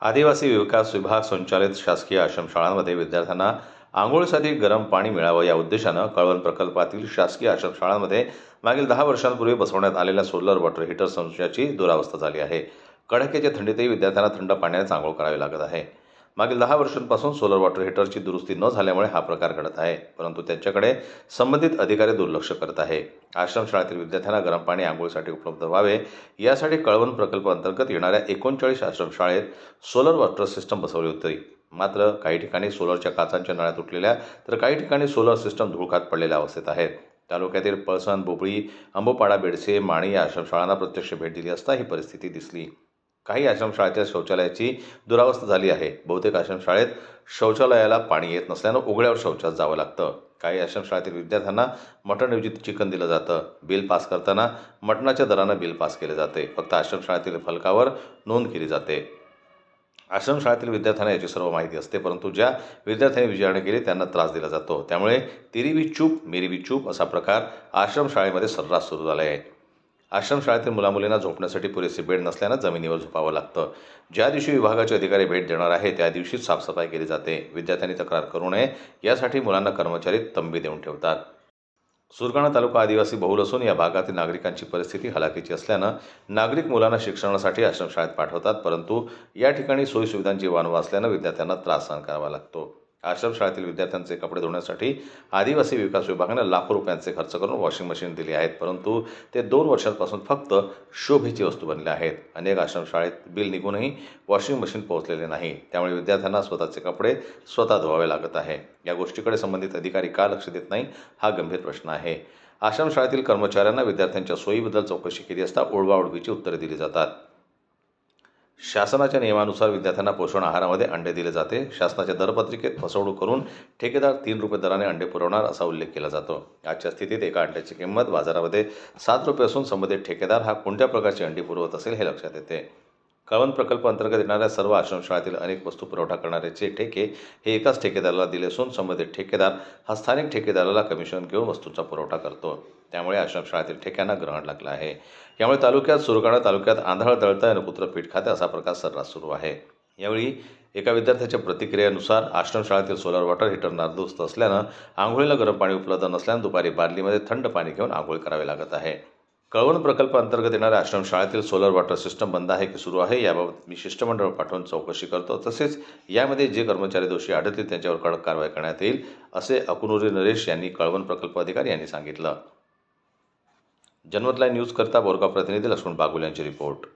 आदिवासी विकास विभाग संचालित शासकीय आश्रमशाळांमध्ये विद्यार्थ्यांना आंघोळीसाठी गरम पाणी मिळावं या उद्देशानं कळवण प्रकल्पातील शासकीय आश्रमशाळांमध्ये मागील 10 वर्षांपूर्वी बसवण्यात आलेल्या सोलर वॉटर हीटर संचाची दुरावस्था झाली आहे। कडाक्याच्या थंडीतही विद्यार्थ्यांना थंड पाण्याने आंघोळ करावी लागत आहे। मागील 10 वर्षांपासून सोलर वॉटर हीटरची दुरुस्ती न झाल्यामुळे हा प्रकार घडत आहे, परंतु त्यांच्याकडे संबंधित अधिकारी दुर्लक्ष करत आहे। आश्रमशाळेतील विद्यार्थ्यांना गरम पाणी आंघोळीसाठी उपलब्ध व्हावे यासाठी कळवण प्रकल्प अंतर्गत येणाऱ्या 39 आश्रमशाळेत सोलर वॉटर सिस्टम बसवली होती। मात्र काही ठिकाणी सोलरच्या काचांच्या नळ्या तुटलेल्या तर काही ठिकाणी सोलर सिस्टम धुळखात पडलेल्या अवस्थेत आहेत। तालुक्यातील पळसण, बोबळी, अंबोपाडा, बेडसे, माणी या आश्रमशाळांना प्रत्यक्ष भेट दिली असता ही परिस्थिती दिसली। काही आश्रमशाळेच्या शौचालयाची दुरावस्था झाली आहे। बहुतेक आश्रमशाळेत शौचालयाला पाणी येत नसल्यानं उघड्यावर शौचास जावं लागतं। काही आश्रमशाळेतील विद्यार्थ्यांना मटणऐवजी चिकन दिलं जातं। बिल पास करताना मटणाच्या दरानं बिल पास केले जाते। फक्त आश्रमशाळेतील फलकावर नोंद केली जाते। आश्रमशाळेतील विद्यार्थ्यांना याची सर्व माहिती असते, परंतु ज्या विद्यार्थ्यांनी विचारणा केली त्यांना त्रास दिला जातो। त्यामुळे तेरी भी चूप मेरी भी चूप असा प्रकार आश्रमशाळेमध्ये सर्रास सुरू झाला आहे। आश्रमशाळेतील मुलामुलींना झोपण्यासाठी पुरेसे बेड नसल्यानं जमिनीवर झोपावं लागतं। ज्या दिवशी विभागाचे अधिकारी भेट देणार आहे त्या दिवशीच साफसफाई केली जाते। विद्यार्थ्यांनी तक्रार करू नये यासाठी मुलांना कर्मचारी तंबी देऊन ठेवतात। सुरगाणा तालुका आदिवासी बहुल असून या भागातील नागरिकांची परिस्थिती हलाखीची असल्यानं नागरिक मुलांना शिक्षणासाठी आश्रमशाळेत पाठवतात, परंतु या ठिकाणी सोयीसुविधांची वानवा असल्यानं विद्यार्थ्यांना त्रास सहन करावा लागतो। आश्रमशाळेतील विद्यार्थ्यांचे कपडे धुण्यासाठी आदिवासी विकास विभागाने लाखो रुपयांचे खर्च करून वॉशिंग मशीन दिली आहेत, परंतु ते 2 वर्षांपासून फक्त शोभेची वस्तू बनले आहेत। अनेक आश्रमशाळेत बिल निघूनही वॉशिंग मशीन पोहोचलेले नाही, त्यामुळे विद्यार्थ्यांना स्वतःचे कपडे स्वतः धुवावे लागत आहे। या गोष्टीकडे संबंधित अधिकारी का लक्ष देत नाही हा गंभीर प्रश्न आहे। आश्रमशाळेतील कर्मचाऱ्यांना विद्यार्थ्यांच्या सोयीबद्दल चौकशी केली असता ओढवाओढवीची उत्तरे दिली जातात। शासनाच्या नियमानुसार विद्यार्थ्यांना पोषण आहारामध्ये अंडे दिले जाते। शासनाच्या दरपत्रिकेत फसवणूक करून ठेकेदार 3 रुपये दराने अंडे पुरवणार असा उल्लेख केला जातो। आजच्या स्थितीत एका अंड्याची किंमत बाजारामध्ये 7 रुपये असून संबंधित ठेकेदार हा कोणत्या प्रकारची अंडी पुरवत असेल हे लक्षात येते। कळवण प्रकल्प अंतर्गत येणाऱ्या सर्व आश्रमशाळेतील अनेक वस्तू पुरवठा करणाऱ्याचे ठेके हे एकाच ठेकेदाराला दिले असून संबंधित ठेकेदार हा स्थानिक ठेकेदाराला कमिशन घेऊन वस्तूंचा पुरवठा करतो। त्यामुळे आश्रमशाळेतील ठेक्यांना ग्रहण लागलं आहे। यामुळे तालुक्यात सुरगाणा तालुक्यात आंधळ दळतं आणि कुत्रं पीठ खाते असा प्रकार सर्रास सुरू आहे। यावेळी एका विद्यार्थ्याच्या प्रतिक्रियेनुसार आश्रमशाळेतील सोलर वॉटर हीटर नादुरुस्त असल्यानं आंघोळीला गरम पाणी उपलब्ध नसल्यानं दुपारी बादलीमध्ये थंड पाणी घेऊन आंघोळ करावी लागत आहे। कळवण प्रकल्प अंतर्गत येणाऱ्या आश्रमशाळेतील सोलर वॉटर सिस्टम बंद आहे की सुरू आहे याबाबत मी शिष्टमंडळ पाठवून चौकशी करतो। तसेच यामध्ये जे कर्मचारी दोषी आढळतील त्यांच्यावर कडक कारवाई करण्यात येईल असे अकुनुरी नरेश यांनी कळवण प्रकल्प अधिकारी यांनी सांगितलं। जनमत लाईव्ह न्यूज करता बोरगाव प्रतिनिधी लक्ष्मण बागुल यांची रिपोर्ट।